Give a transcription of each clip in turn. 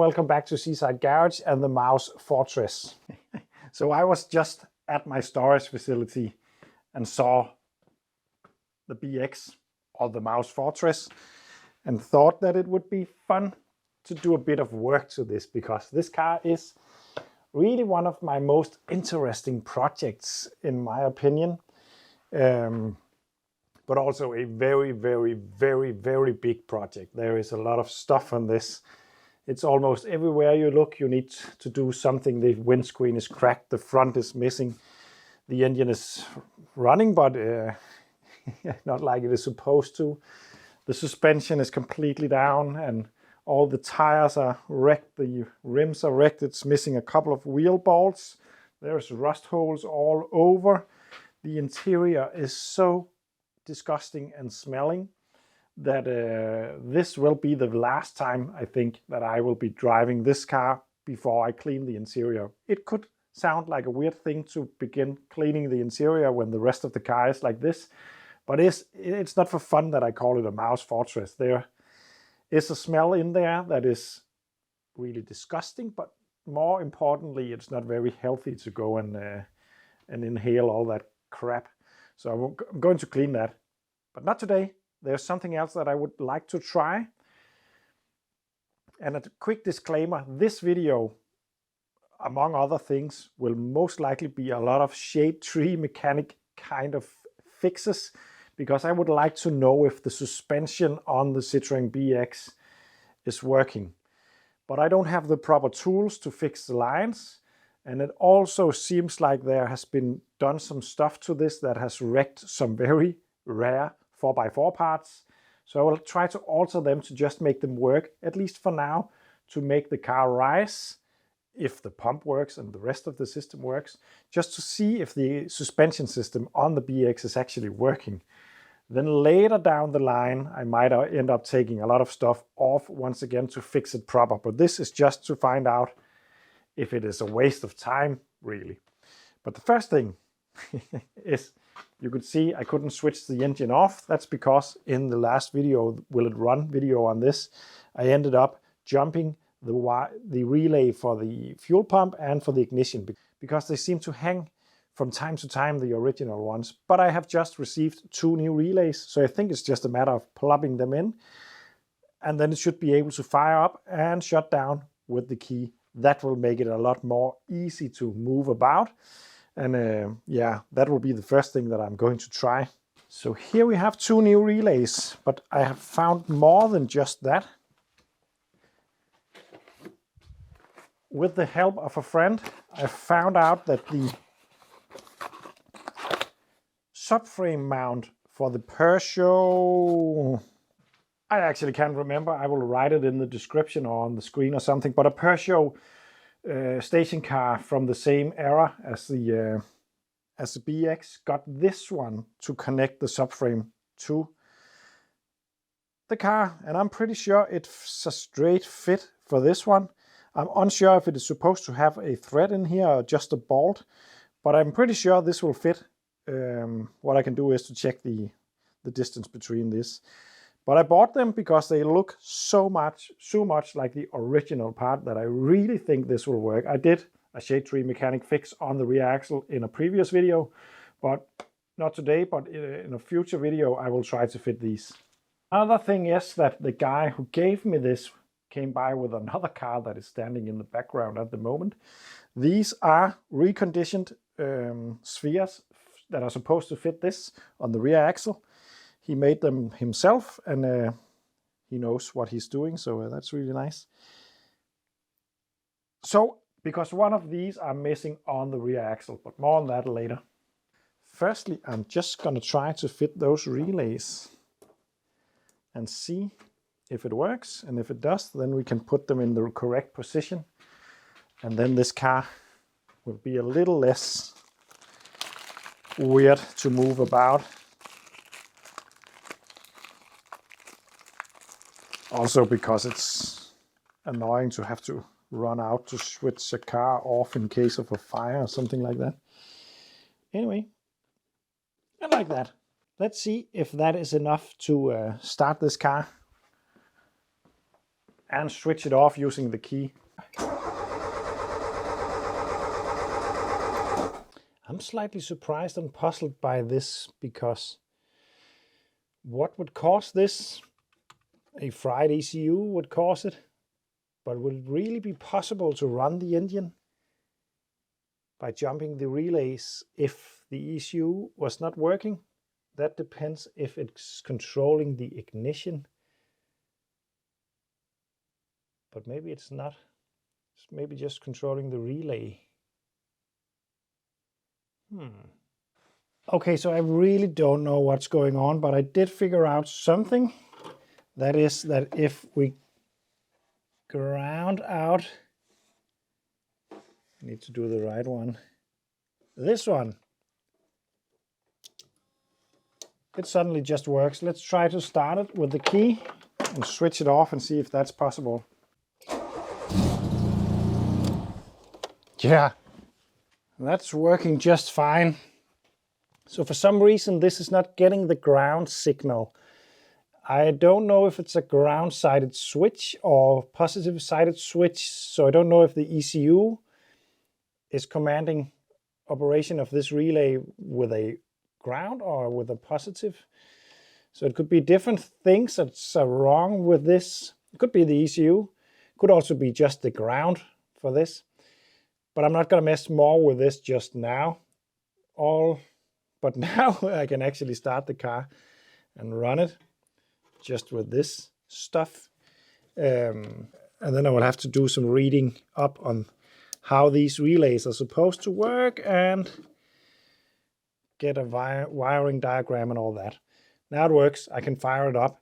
welcome back to Seaside Garage and the Mouse Fortress. So I was just at my storage facility and saw the BX, or the Mouse Fortress, and thought that it would be fun to do a bit of work to this, because this car is really one of my most interesting projects, in my opinion. But also a very, very, very, very big project. There is a lot of stuff on this. It's almost everywhere you look, you need to do something. The windscreen is cracked, the front is missing, the engine is running, but not like it is supposed to. The suspension is completely down, and all the tires are wrecked, the rims are wrecked. It's missing a couple of wheel bolts. There's rust holes all over. The interior is so disgusting and smelling that this will be the last time, I think, that I will be driving this car before I clean the interior. It could sound like a weird thing to begin cleaning the interior when the rest of the car is like this, but it's not for fun that I call it a Mouse Fortress. There is a smell in there that is really disgusting, but more importantly, it's not very healthy to go and inhale all that crap. So I'm going to clean that, but not today. There's something else that I would like to try. And a quick disclaimer, this video, among other things, will most likely be a lot of shade tree mechanic kind of fixes, because I would like to know if the suspension on the Citroen BX is working. But I don't have the proper tools to fix the lines. And it also seems like there has been done some stuff to this that has wrecked some very rare 4x4 parts. So I will try to alter them to just make them work, at least for now, to make the car rise, if the pump works and the rest of the system works, just to see if the suspension system on the BX is actually working. Then later down the line, I might end up taking a lot of stuff off once again to fix it proper. But this is just to find out if it is a waste of time, really. But the first thing is, you could see I couldn't switch the engine off. That's because in the last video, Will It Run video on this, I ended up jumping the relay for the fuel pump and for the ignition, because they seem to hang from time to time, the original ones. But I have just received 2 new relays, so I think it's just a matter of plugging them in, and then it should be able to fire up and shut down with the key. That will make it a lot more easy to move about. And yeah, that will be the first thing that I'm going to try. So here we have 2 new relays, but I have found more than just that. With the help of a friend, I found out that the subframe mount for the Peugeot, I actually can't remember, I will write it in the description or on the screen or something, but a Peugeot station car from the same era as the BX got this one to connect the subframe to the car, and I'm pretty sure it's a straight fit for this one. I'm unsure if it is supposed to have a thread in here or just a bolt, but I'm pretty sure this will fit. What I can do is to check the distance between this. But I bought them because they look so much like the original part that I really think this will work. I did a shade tree mechanic fix on the rear axle in a previous video, but not today, but in a future video I will try to fit these. Another thing is that the guy who gave me this came by with another car that is standing in the background at the moment. These are reconditioned spheres that are supposed to fit this on the rear axle. He made them himself, and he knows what he's doing, so that's really nice. So, because one of these are missing on the rear axle, but more on that later. Firstly, I'm just gonna try to fit those relays and see if it works, and if it does, then we can put them in the correct position, and then this car will be a little less weird to move about. Also because it's annoying to have to run out to switch a car off in case of a fire or something like that. Anyway, I like that. Let's see if that is enough to start this car. and switch it off using the key. I'm slightly surprised and puzzled by this, because what would cause this? A fried ECU would cause it. But will it really be possible to run the engine by jumping the relays if the ECU was not working? That depends if it's controlling the ignition. But maybe it's not. It's maybe just controlling the relay. Okay, so I really don't know what's going on, but I did figure out something. That is that if we ground out, I need to do the right one, this one, it suddenly just works. Let's try to start it with the key and switch it off and see if that's possible. Yeah, that's working just fine. So for some reason this is not getting the ground signal. I don't know if it's a ground-sided switch or positive-sided switch, so I don't know if the ECU is commanding operation of this relay with a ground or with a positive. So it could be different things that's wrong with this. It could be the ECU, it could also be just the ground for this. But I'm not going to mess more with this just now. But now I can actually start the car and run it just with this stuff. And then I will have to do some reading up on how these relays are supposed to work and get a wiring diagram and all that. Now it works. I can fire it up.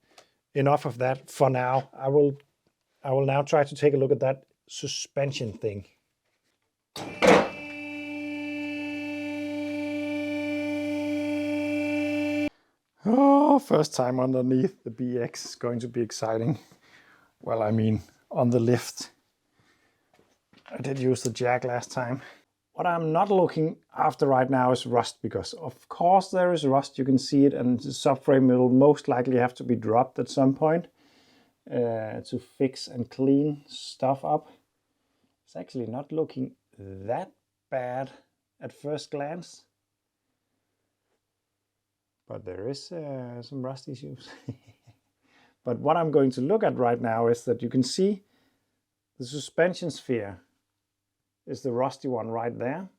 Enough of that for now. I will now try to take a look at that suspension thing. Oh, first time underneath the BX is going to be exciting. Well, I mean, on the lift. I did use the jack last time. What I'm not looking after right now is rust, because of course there is rust. You can see it, and the subframe will most likely have to be dropped at some point to fix and clean stuff up. It's actually not looking that bad at first glance. But there is some rust issues. But what I'm going to look at right now is that you can see the suspension sphere is the rusty one right there.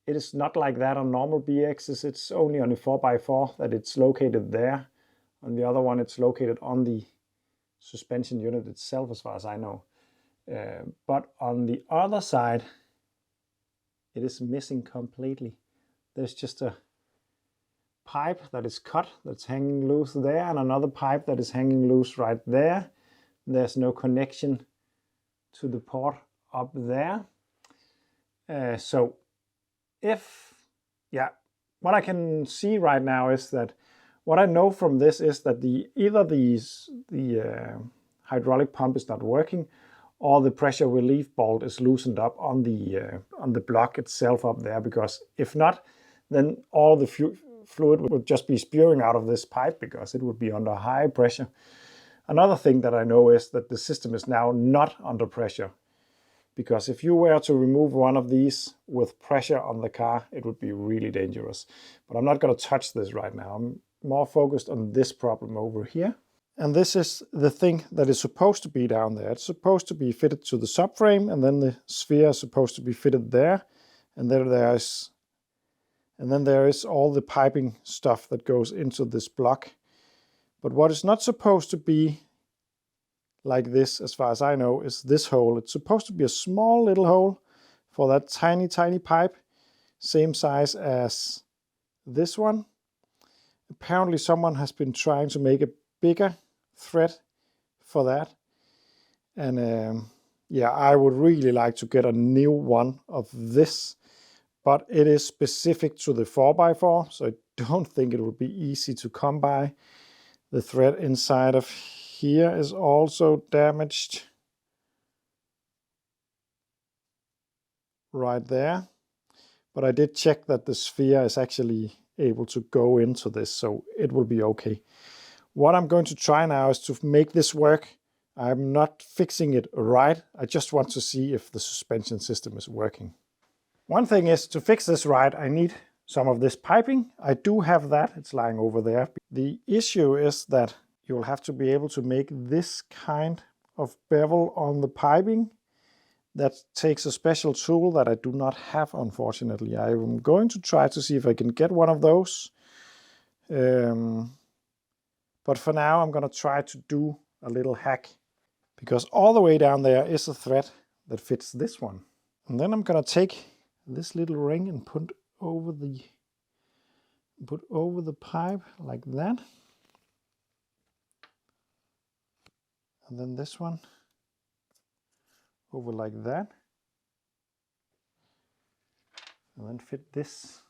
It is not like that on normal BXs. It's only on the 4x4 that it's located there. On the other one, it's located on the suspension unit itself, as far as I know. But on the other side, it is missing completely. There's just a pipe that is cut, that's hanging loose there, and another pipe that is hanging loose right there. There's no connection to the port up there. So what I can see right now is that what I know from this is that either the hydraulic pump is not working, or the pressure relief bolt is loosened up on the block itself up there, because if not, then all the fluid would just be spewing out of this pipe because it would be under high pressure. Another thing that I know is that the system is now not under pressure, because if you were to remove one of these with pressure on the car, it would be really dangerous. But I'm not going to touch this right now. I'm more focused on this problem over here. And this is the thing that is supposed to be down there. It's supposed to be fitted to the subframe, and then the sphere is supposed to be fitted there. And then there is all the piping stuff that goes into this block. But what is not supposed to be like this, as far as I know, is this hole. It's supposed to be a small little hole for that tiny, tiny pipe, same size as this one. Apparently someone has been trying to make a bigger thread for that. And I would really like to get a new one of this. But it is specific to the 4x4, so I don't think it would be easy to come by. The thread inside of here is also damaged. Right there. But I did check that the sphere is actually able to go into this, so it will be okay. What I'm going to try now is to make this work I'm not fixing it right. I just want to see if the suspension system is working. One thing is, to fix this right, I need some of this piping. I do have that. It's lying over there. The issue is that you'll have to be able to make this kind of bevel on the piping. That takes a special tool that I do not have, unfortunately. I'm going to try to see if I can get one of those. But for now, I'm going to try to do a little hack, because all the way down there is a thread that fits this one. And then I'm going to take this little ring and put over the pipe like that. And then this one over like that. And then fit this.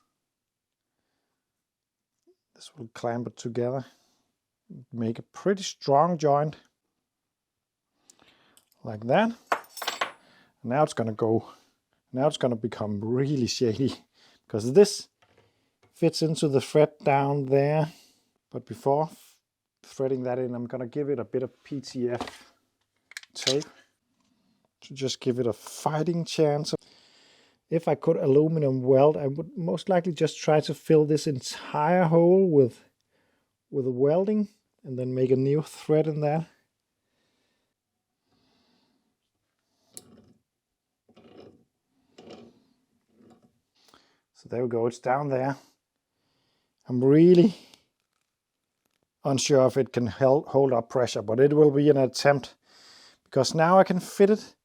This will clamp it together. Make a pretty strong joint. Like that. Now it's gonna go. Now it's gonna become really shady, because this fits into the thread down there. But before threading that in, I'm gonna give it a bit of PTF tape to just give it a fighting chance. If I could aluminum weld, I would most likely just try to fill this entire hole with a welding and then make a new thread in there. So there we go, it's down there. I'm really unsure if it can hold up pressure, but it will be an attempt, because now I can fit it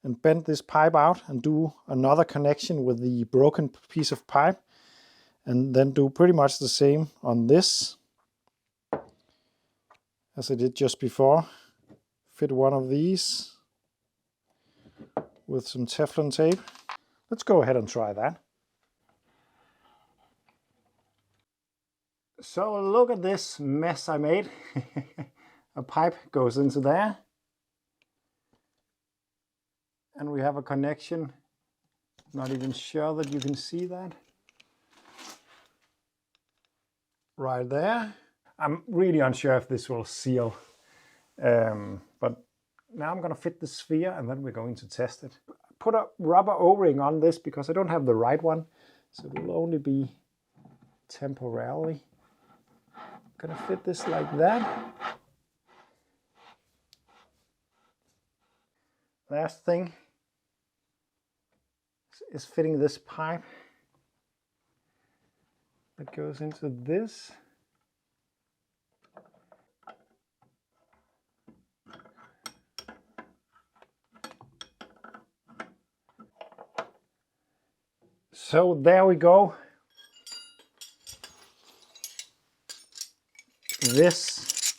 and bend this pipe out and do another connection with the broken piece of pipe, and then do pretty much the same on this as I did just before. Fit one of these with some Teflon tape. Let's go ahead and try that. So look at this mess I made. A pipe goes into there. And we have a connection. Not even sure that you can see that. Right there. I'm really unsure if this will seal. But now I'm going to fit the sphere and then we're going to test it. Put a rubber O-ring on this because I don't have the right one. So it will only be temporarily. I'm going to fit this like that. Last thing is fitting this pipe that goes into this. So there we go. This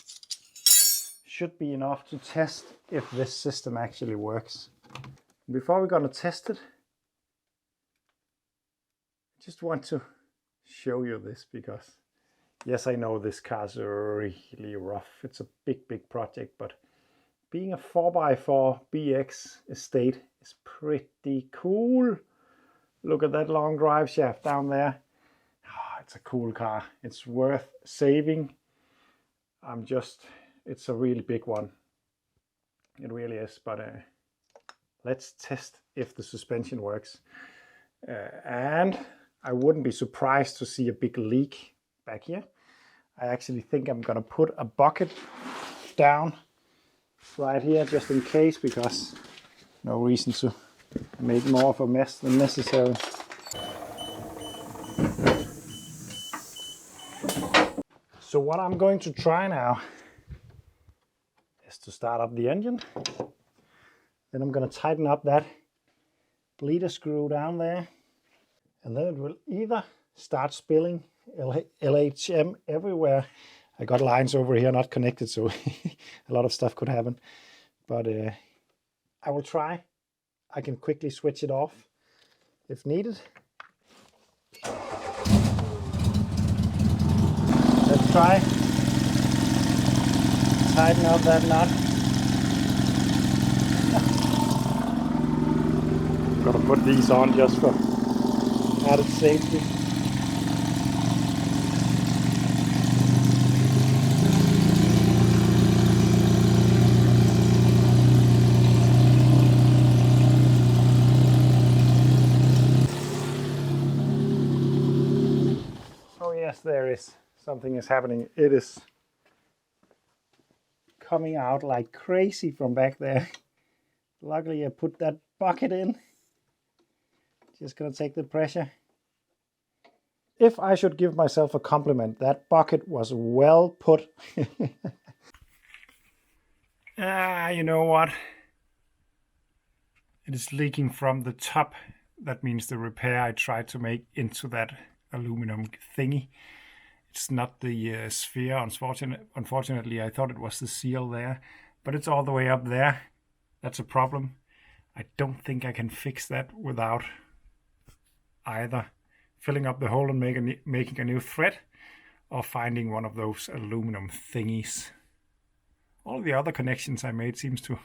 should be enough to test if this system actually works. Before we're going to test it, I just want to show you this, because yes, I know this car's really rough. It's a big project, but being a 4x4 BX estate is pretty cool. Look at that long drive shaft down there. Oh, it's a cool car. It's worth saving. It's a really big one. It really is, but let's test if the suspension works. And I wouldn't be surprised to see a big leak back here. I actually think I'm gonna put a bucket down right here just in case, because no reason to make more of a mess than necessary. So what I'm going to try now is to start up the engine. Then I'm going to tighten up that bleeder screw down there. And then it will either start spilling LHM everywhere. I got lines over here not connected, so a lot of stuff could happen. But I will try. I can quickly switch it off if needed. Let's try. Tighten up that nut. I'm gonna put these on just for added safety. Yes, there is. Something is happening. It is coming out like crazy from back there. Luckily I put that bucket in. Just gonna take the pressure. If I should give myself a compliment, that bucket was well put. You know what? It is leaking from the top. That means the repair I tried to make into that aluminum thingy. It's not the sphere, unfortunately. I thought it was the seal there, but it's all the way up there. That's a problem. I don't think I can fix that without either filling up the hole and making a new thread, or finding one of those aluminum thingies. All the other connections I made seems to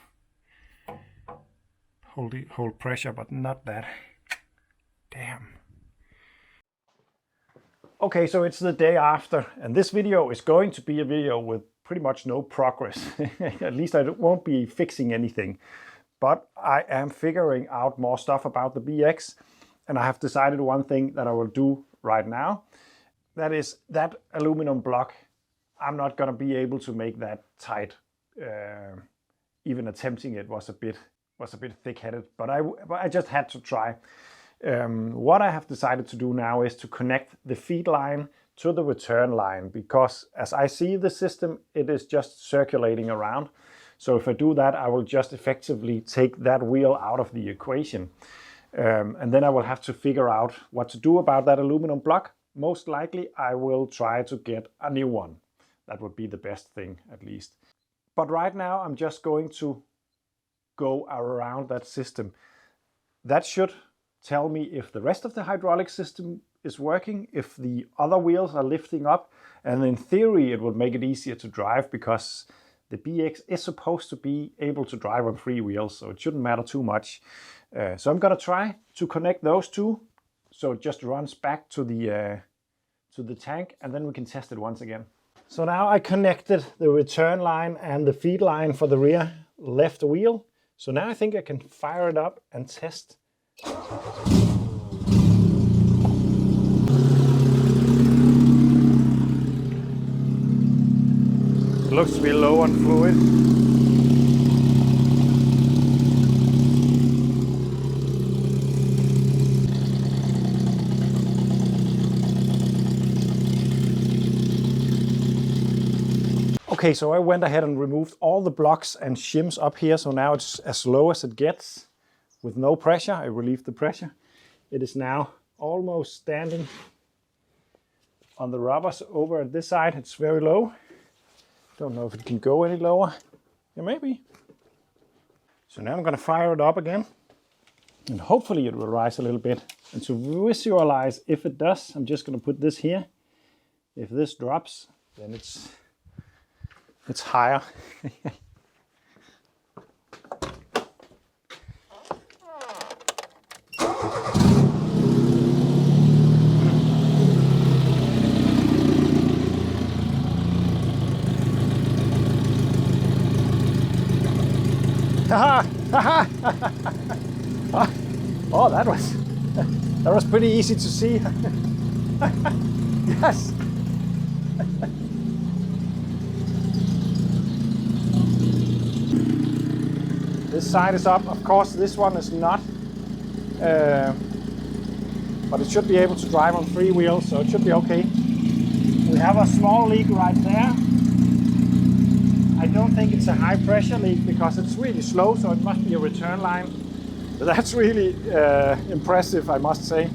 hold pressure, but not that. Damn. Okay, so it's the day after, and this video is going to be a video with pretty much no progress. At least I won't be fixing anything. But I am figuring out more stuff about the BX, and I have decided one thing that I will do right now. That is, that aluminum block, I'm not going to be able to make that tight. Even attempting it was a bit thick-headed, but I just had to try. What I have decided to do now is to connect the feed line to the return line, because as I see the system, it is just circulating around. So if I do that, I will just effectively take that wheel out of the equation. And then I will have to figure out what to do about that aluminum block. Most likely I will try to get a new one. That would be the best thing, at least. But right now I'm just going to go around that system. That should tell me if the rest of the hydraulic system is working, if the other wheels are lifting up, and in theory it will make it easier to drive, because the BX is supposed to be able to drive on 3 wheels, so it shouldn't matter too much. So I'm gonna try to connect those two, so it just runs back to the tank, and then we can test it once again. So now I connected the return line and the feed line for the rear left wheel. So now I think I can fire it up and test. It looks to be low on fluid. Okay, so I went ahead and removed all the blocks and shims up here, so now it's as low as it gets with no pressure. I relieved the pressure. It is now almost standing on the rubbers over at this side. It's very low. Don't know if it can go any lower. Yeah, maybe. So now I'm going to fire it up again, and hopefully it will rise a little bit. And to visualize if it does, I'm just going to put this here. If this drops, then it's higher. Oh, that was pretty easy to see. Yes. This side is up. Of course, this one is not. But it should be able to drive on 3 wheels, so it should be okay. We have a small leak right there. I don't think it's a high pressure leak because it's really slow, so it must be a return line. But that's really impressive, I must say.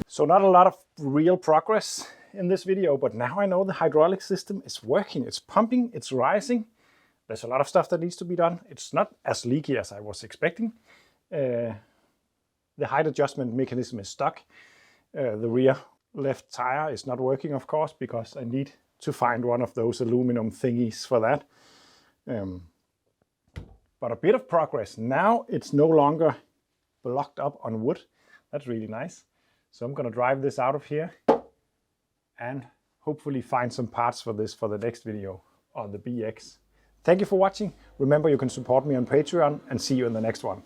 So not a lot of real progress in this video, but now I know the hydraulic system is working. It's pumping, it's rising. There's a lot of stuff that needs to be done. It's not as leaky as I was expecting. The height adjustment mechanism is stuck. The rear left tire is not working, of course, because I need to find one of those aluminum thingies for that. But a bit of progress. Now it's no longer blocked up on wood. That's really nice. So I'm going to drive this out of here and hopefully find some parts for this for the next video on the BX. Thank you for watching. Remember, you can support me on Patreon, and see you in the next one.